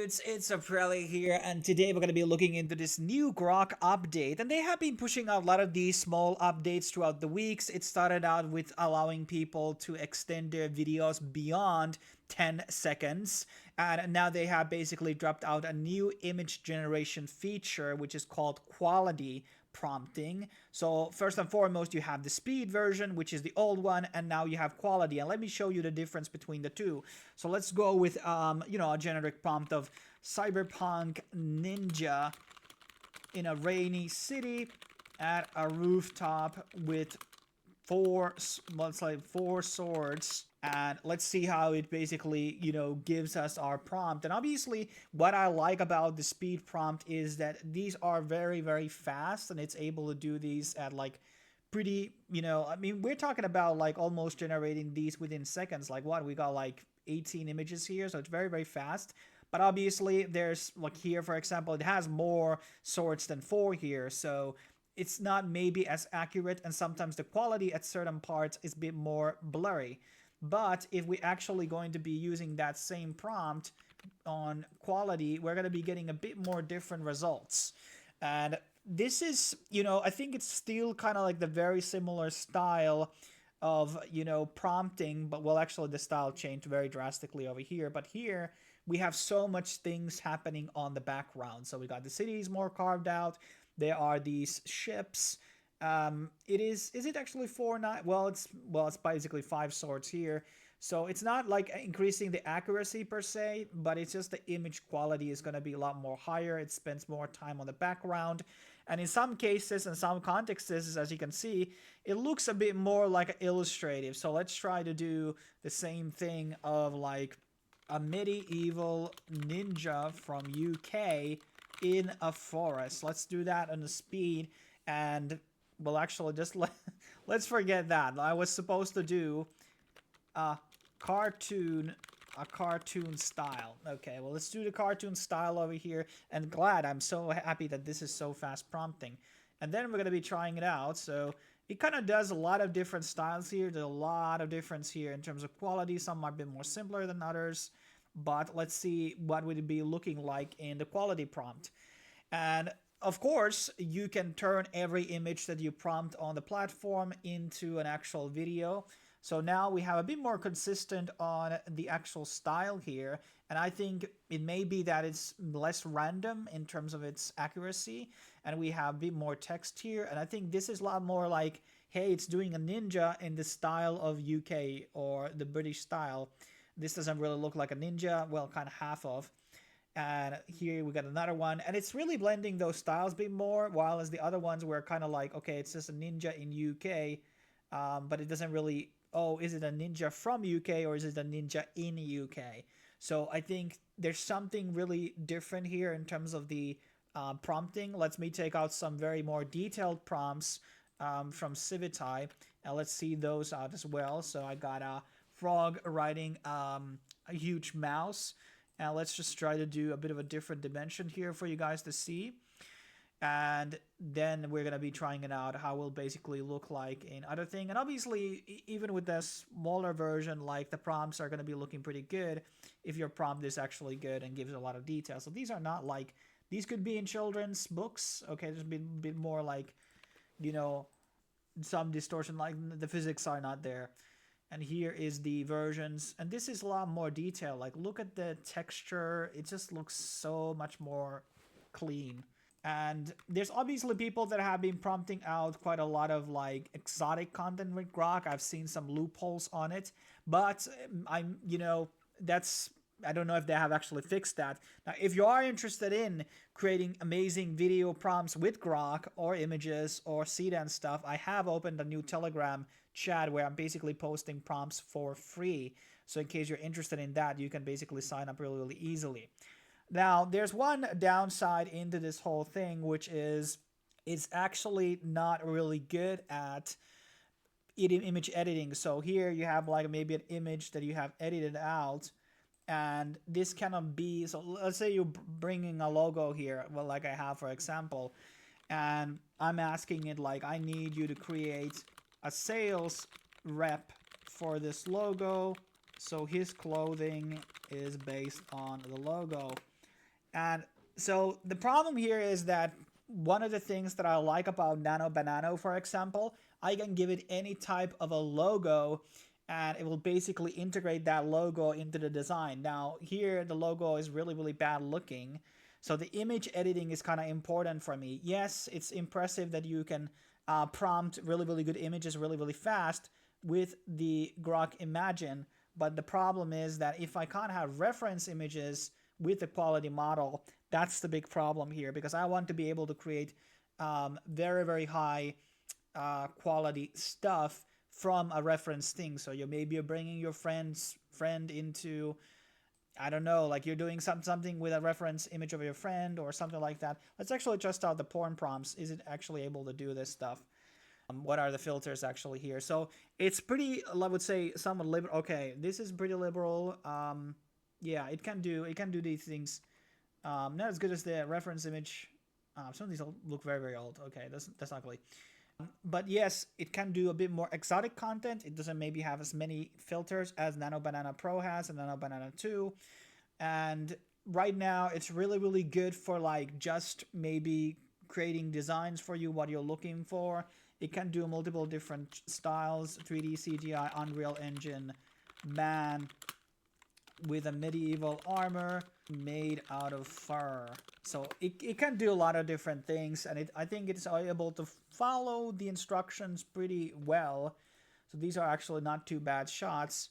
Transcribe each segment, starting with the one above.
dudes, it's Oprelia here, and today we're going to be looking into this new Grok update. And they have been pushing out a lot of these small updates throughout the weeks. It started out with allowing people to extend their videos beyond 10 seconds, and now they have basically dropped out a new image generation feature, which is called quality prompting. So first and foremost, you have the speed version, which is the old one, and now you have quality. And let me show you the difference between the two. So let's go with a generic prompt of cyberpunk ninja in a rainy city at a rooftop with four swords, and let's see how it basically gives us our prompt. And obviously what I like about the speed prompt is that these are very, very fast, and it's able to do these at like pretty, I mean, we're talking about like almost generating these within seconds. Like what, we got like 18 images here, so it's very, very fast. But obviously there's like here, for example, it has more swords than four here, so it's not maybe as accurate, and sometimes the quality at certain parts is a bit more blurry. But if we actually going to be using that same prompt on quality, we're going to be getting a bit more different results. And this is, I think it's still kind of like the very similar style of, prompting, but well, actually the style changed very drastically over here. But here we have so much things happening on the background. So we got the cities more carved out. There are these ships. Is it actually 4-9? Well, it's basically 5 swords here. So it's not like increasing the accuracy per se, but it's just the image quality is going to be a lot more higher. It spends more time on the background. And in some cases, in some contexts, as you can see, it looks a bit more like illustrative. So let's try to do the same thing of like a medieval ninja from UK in a forest. Let's do that on the speed, and well, actually, let's forget that. I was supposed to do a cartoon style. Okay, well, let's do the cartoon style over here, and I'm so happy that this is so fast prompting. And then we're gonna be trying it out. So it kind of does a lot of different styles here. There's a lot of difference here in terms of quality. Some might be more simpler than others, but let's see what would it be looking like in the quality prompt. And of course, you can turn every image that you prompt on the platform into an actual video. So now we have a bit more consistent on the actual style here. And I think it may be that it's less random in terms of its accuracy. And we have a bit more text here. And I think this is a lot more like, hey, it's doing a ninja in the style of UK or the British style. This doesn't really look like a ninja. Well, kind of half of. And here we got another one, and it's really blending those styles a bit more, while as the other ones were kind of like, okay, it's just a ninja in UK, but it doesn't really, oh, is it a ninja from UK or is it a ninja in UK? So I think there's something really different here in terms of the prompting. Let me take out some very more detailed prompts from Civitai, and let's see those out as well. So I got a frog riding a huge mouse. And let's just try to do a bit of a different dimension here for you guys to see. And then we're going to be trying it out, how it will basically look like in other thing. And obviously, even with the smaller version, like the prompts are going to be looking pretty good if your prompt is actually good and gives a lot of detail. So these are not like, these could be in children's books. Okay, there's a bit more like, some distortion, like the physics are not there. And here is the versions, and this is a lot more detail. Like, look at the texture, it just looks so much more clean. And there's obviously people that have been prompting out quite a lot of like exotic content with Grok. I've seen some loopholes on it, but that's, I don't know if they have actually fixed that. Now, if you are interested in creating amazing video prompts with Grok or images or CDAN stuff, I have opened a new Telegram chat where I'm basically posting prompts for free. So in case you're interested in that, you can basically sign up really, really easily. Now, there's one downside into this whole thing, which is it's actually not really good at image editing. So here you have like maybe an image that you have edited out, and this cannot be, so let's say you're bringing a logo here, well, like I have for example, and I'm asking it like, I need you to create a sales rep for this logo, so his clothing is based on the logo. And so the problem here is that one of the things that I like about Nano Banano, for example, I can give it any type of a logo and it will basically integrate that logo into the design. Now here the logo is really, really bad looking. So the image editing is kind of important for me. Yes, it's impressive that you can prompt really, really good images really, really fast with the Grok Imagine. But the problem is that if I can't have reference images with the quality model, that's the big problem here, because I want to be able to create very, very high quality stuff from a reference thing. So maybe you're bringing your friend into, I don't know, like you're doing something with a reference image of your friend or something like that. Let's actually test out the porn prompts. Is it actually able to do this stuff? What are the filters actually here? So it's pretty, I would say, somewhat liberal. Okay, this is pretty liberal. Yeah, it can do these things. Not as good as the reference image. Some of these look very, very old. Okay, that's ugly. But yes, it can do a bit more exotic content. It doesn't maybe have as many filters as Nano Banana Pro has and Nano Banana 2. And right now, it's really, really good for like just maybe creating designs for you, what you're looking for. It can do multiple different styles, 3D CGI, Unreal Engine, man with a medieval armor made out of fur. So it can do a lot of different things, and I think it's able to follow the instructions pretty well. So these are actually not too bad shots.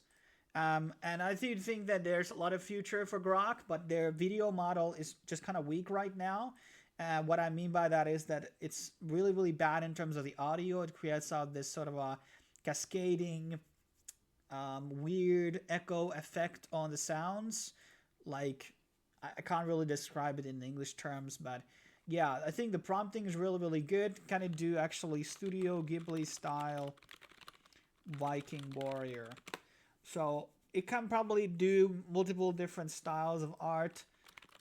And I do think that there's a lot of future for Grok, but their video model is just kind of weak right now. What I mean by that is that it's really, really bad in terms of the audio. It creates out this sort of a cascading, weird echo effect on the sounds. Like, I can't really describe it in English terms, but yeah, I think the prompting is really, really good. Can it do actually Studio Ghibli style Viking warrior? So it can probably do multiple different styles of art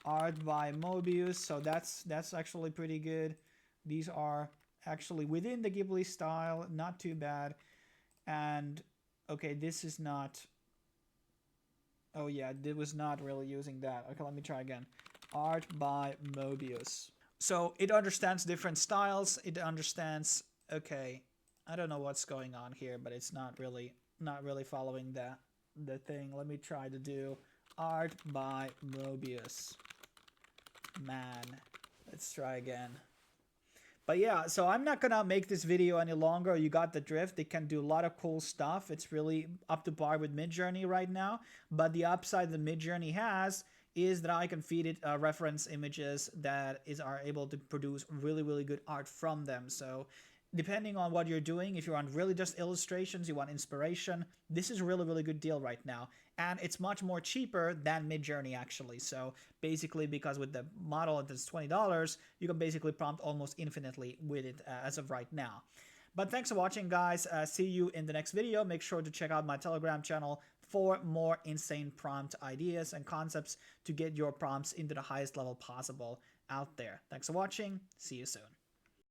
by Mobius, so that's actually pretty good. These are actually within the Ghibli style, not too bad. And okay, this is not, oh yeah, it was not really using that. Okay, let me try again. Art by Mobius. So it understands different styles. It understands, okay, I don't know what's going on here, but it's not really following the thing. Let me try to do art by Mobius. Man, let's try again. But yeah, so I'm not gonna make this video any longer. You got the drift. It can do a lot of cool stuff. It's really up to par with Midjourney right now. But the upside that Midjourney has is that I can feed it reference images that are able to produce really, really good art from them. So depending on what you're doing, if you want really just illustrations, you want inspiration, this is a really, really good deal right now. And it's much more cheaper than Midjourney actually. So basically, because with the model that's $20, you can basically prompt almost infinitely with it as of right now. But thanks for watching, guys. See you in the next video. Make sure to check out my Telegram channel for more insane prompt ideas and concepts to get your prompts into the highest level possible out there. Thanks for watching. See you soon.